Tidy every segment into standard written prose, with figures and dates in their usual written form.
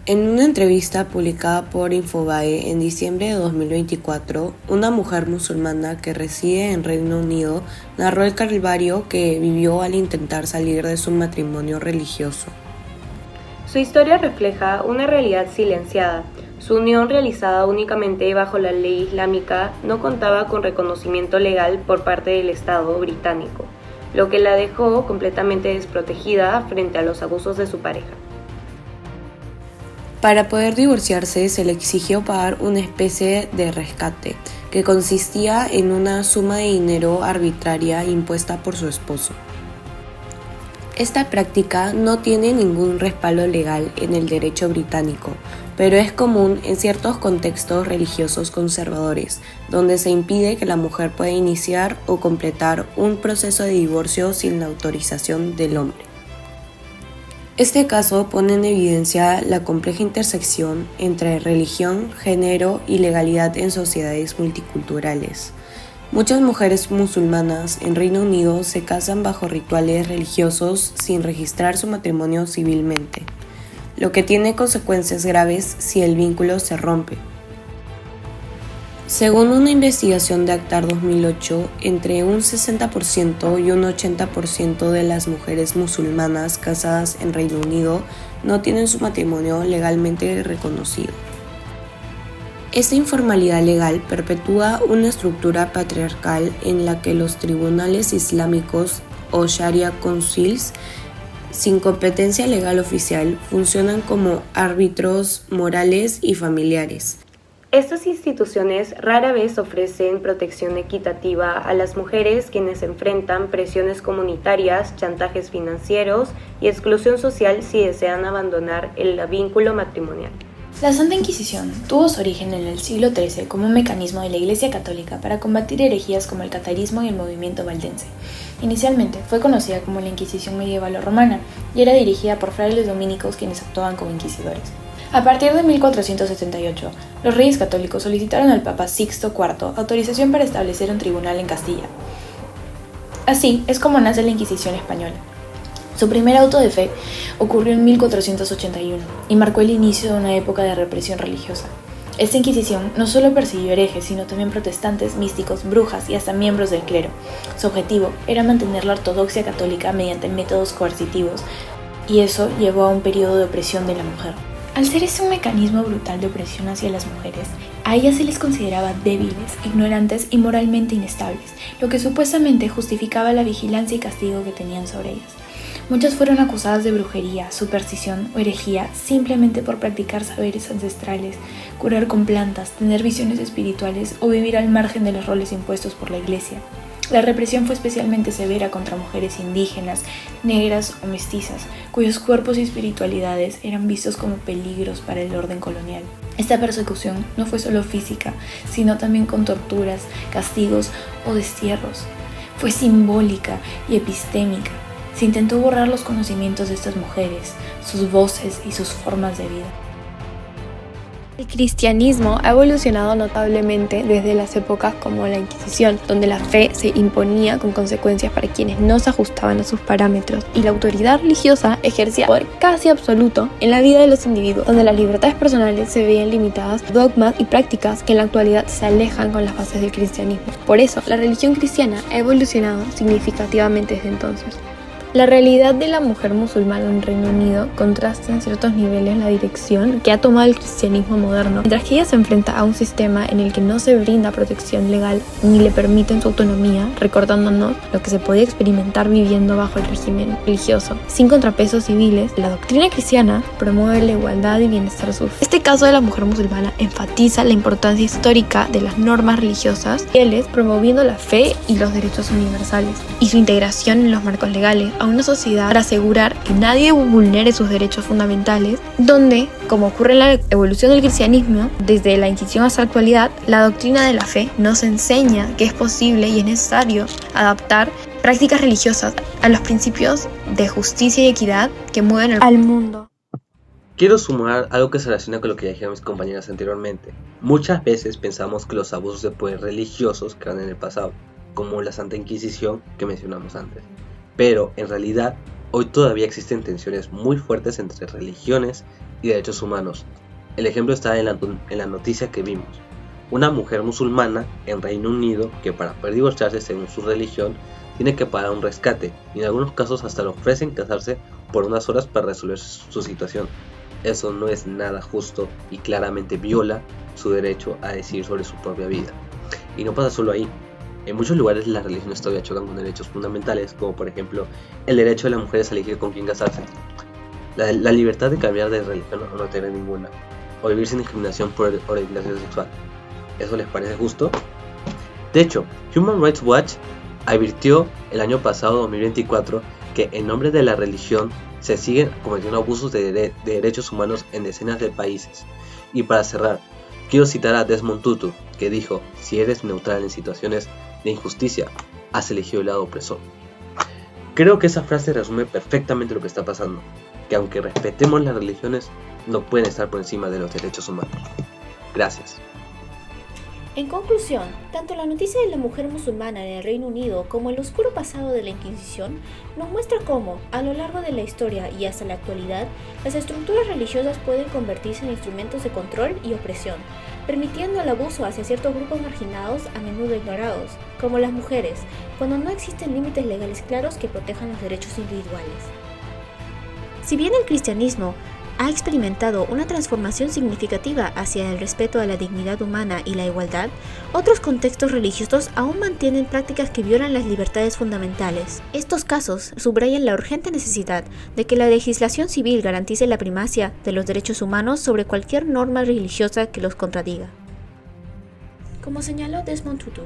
En una entrevista publicada por Infobae en diciembre de 2024, una mujer musulmana que reside en Reino Unido narró el calvario que vivió al intentar salir de su matrimonio religioso. Su historia refleja una realidad silenciada. Su unión, realizada únicamente bajo la ley islámica, no contaba con reconocimiento legal por parte del Estado británico, lo que la dejó completamente desprotegida frente a los abusos de su pareja. Para poder divorciarse se le exigió pagar una especie de rescate, que consistía en una suma de dinero arbitraria impuesta por su esposo. Esta práctica no tiene ningún respaldo legal en el derecho británico, pero es común en ciertos contextos religiosos conservadores, donde se impide que la mujer pueda iniciar o completar un proceso de divorcio sin la autorización del hombre. Este caso pone en evidencia la compleja intersección entre religión, género y legalidad en sociedades multiculturales. Muchas mujeres musulmanas en Reino Unido se casan bajo rituales religiosos sin registrar su matrimonio civilmente, lo que tiene consecuencias graves si el vínculo se rompe. Según una investigación de ACTAR 2008, entre un 60% y un 80% de las mujeres musulmanas casadas en Reino Unido no tienen su matrimonio legalmente reconocido. Esta informalidad legal perpetúa una estructura patriarcal en la que los tribunales islámicos o Sharia Councils, sin competencia legal oficial, funcionan como árbitros morales y familiares. Estas instituciones rara vez ofrecen protección equitativa a las mujeres quienes enfrentan presiones comunitarias, chantajes financieros y exclusión social si desean abandonar el vínculo matrimonial. La Santa Inquisición tuvo su origen en el siglo XIII como un mecanismo de la Iglesia Católica para combatir herejías como el catarismo y el movimiento valdense. Inicialmente fue conocida como la Inquisición medieval o romana y era dirigida por frailes dominicos quienes actuaban como inquisidores. A partir de 1478, los reyes católicos solicitaron al Papa Sixto IV autorización para establecer un tribunal en Castilla. Así es como nace la Inquisición española. Su primer auto de fe ocurrió en 1481 y marcó el inicio de una época de represión religiosa. Esta Inquisición no solo persiguió herejes, sino también protestantes, místicos, brujas y hasta miembros del clero. Su objetivo era mantener la ortodoxia católica mediante métodos coercitivos, y eso llevó a un periodo de opresión de la mujer. Al ser ese un mecanismo brutal de opresión hacia las mujeres, a ellas se les consideraba débiles, ignorantes y moralmente inestables, lo que supuestamente justificaba la vigilancia y castigo que tenían sobre ellas. Muchas fueron acusadas de brujería, superstición o herejía simplemente por practicar saberes ancestrales, curar con plantas, tener visiones espirituales o vivir al margen de los roles impuestos por la Iglesia. La represión fue especialmente severa contra mujeres indígenas, negras o mestizas, cuyos cuerpos y espiritualidades eran vistos como peligros para el orden colonial. Esta persecución no fue solo física, sino también con torturas, castigos o destierros. Fue simbólica y epistémica. Se intentó borrar los conocimientos de estas mujeres, sus voces y sus formas de vida. El cristianismo ha evolucionado notablemente desde las épocas como la Inquisición, donde la fe se imponía con consecuencias para quienes no se ajustaban a sus parámetros, y la autoridad religiosa ejercía poder casi absoluto en la vida de los individuos, donde las libertades personales se veían limitadas por dogmas y prácticas que en la actualidad se alejan con las bases del cristianismo. Por eso, la religión cristiana ha evolucionado significativamente desde entonces. La realidad de la mujer musulmana en Reino Unido contrasta en ciertos niveles la dirección que ha tomado el cristianismo moderno, mientras que ella se enfrenta a un sistema en el que no se brinda protección legal ni le permiten su autonomía, recordándonos lo que se podía experimentar viviendo bajo el régimen religioso. Sin contrapesos civiles, la doctrina cristiana promueve la igualdad y bienestar social. Este caso de la mujer musulmana enfatiza la importancia histórica de las normas religiosas fieles, promoviendo la fe y los derechos universales, y su integración en los marcos legales a una sociedad para asegurar que nadie vulnere sus derechos fundamentales, donde, como ocurre en la evolución del cristianismo, desde la Inquisición hasta la actualidad, la doctrina de la fe nos enseña que es posible y es necesario adaptar prácticas religiosas a los principios de justicia y equidad que mueven al mundo. Quiero sumar algo que se relaciona con lo que ya dijeron mis compañeras anteriormente. Muchas veces pensamos que los abusos de poder religiosos quedan en el pasado, como la Santa Inquisición que mencionamos antes. Pero en realidad, hoy todavía existen tensiones muy fuertes entre religiones y derechos humanos. El ejemplo está en la noticia que vimos. Una mujer musulmana en Reino Unido que para poder divorciarse según su religión tiene que pagar un rescate y en algunos casos hasta le ofrecen casarse por unas horas para resolver su situación. Eso no es nada justo y claramente viola su derecho a decidir sobre su propia vida. Y no pasa solo ahí. En muchos lugares las religiones todavía chocan con derechos fundamentales, como por ejemplo el derecho de las mujeres a elegir con quién casarse, la libertad de cambiar de religión o no tener ninguna, o vivir sin discriminación por orientación sexual. ¿Eso les parece justo? De hecho, Human Rights Watch advirtió el año pasado, 2024, que en nombre de la religión se siguen cometiendo abusos de derechos humanos en decenas de países. Y para cerrar, quiero citar a Desmond Tutu, que dijo: si eres neutral en situaciones de injusticia, has elegido el lado opresor. Creo que esa frase resume perfectamente lo que está pasando, que aunque respetemos las religiones, no pueden estar por encima de los derechos humanos. Gracias. En conclusión, tanto la noticia de la mujer musulmana en el Reino Unido como el oscuro pasado de la Inquisición nos muestra cómo, a lo largo de la historia y hasta la actualidad, las estructuras religiosas pueden convertirse en instrumentos de control y opresión, permitiendo el abuso hacia ciertos grupos marginados a menudo ignorados, como las mujeres, cuando no existen límites legales claros que protejan los derechos individuales. Si bien el cristianismo ha experimentado una transformación significativa hacia el respeto a la dignidad humana y la igualdad, otros contextos religiosos aún mantienen prácticas que violan las libertades fundamentales. Estos casos subrayan la urgente necesidad de que la legislación civil garantice la primacia de los derechos humanos sobre cualquier norma religiosa que los contradiga. Como señaló Desmond Tutu,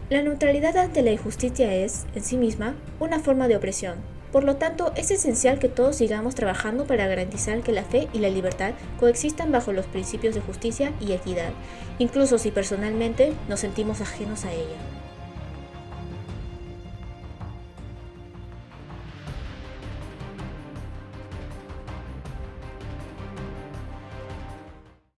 la neutralidad ante la injusticia es, en sí misma, una forma de opresión. Por lo tanto, es esencial que todos sigamos trabajando para garantizar que la fe y la libertad coexistan bajo los principios de justicia y equidad, incluso si personalmente nos sentimos ajenos a ella.